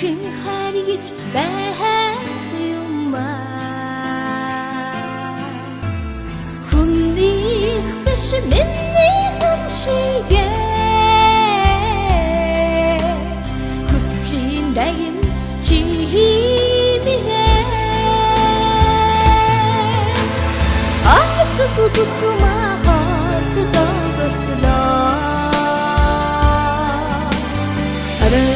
Бүсгэн харигч байх юм хүнийх биш миний юм шигээ хүсхийн дагин чи тусмахад догорчлоо арай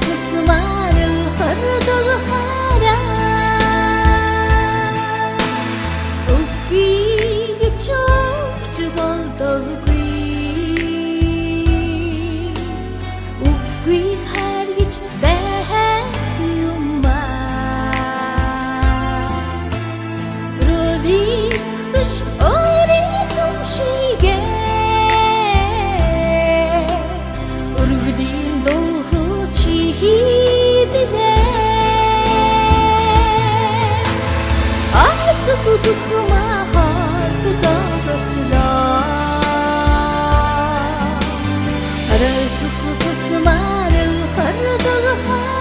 тусмарил хардаг хараа үгүй чогч болдоггүй үгүй харгич байх юм рөди биш тусмахад догорчлоо арай тусмарил хардаг хараа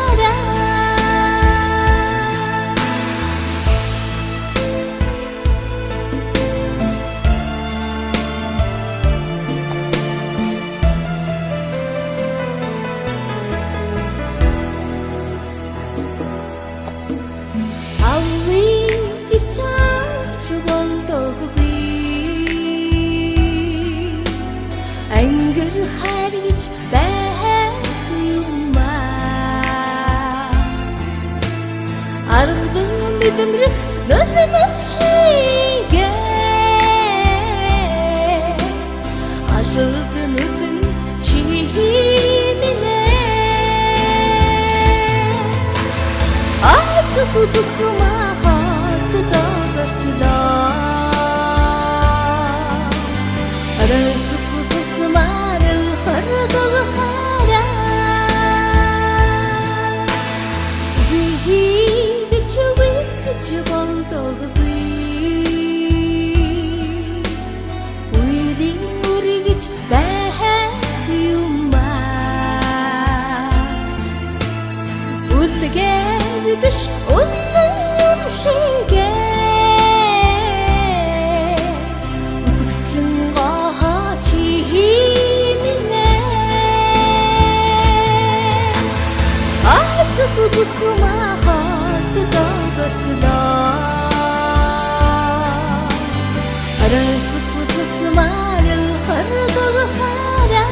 ангар харгич байх юм ардан мэдэмрэх нөлөөс шигээ ажигэн үтэн чи минэ ард тусмахад догорчлоо арай тусмарил хардаг хараа вигич вискич болдоггүй уйди үргэж байх юм үлдгээр биш үнэн юм шигээ тусмахад догорчлоо арай тусмарил хардаг хараа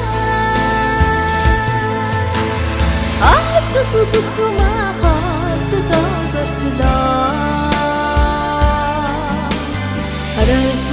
тусмахад догорчлоо арай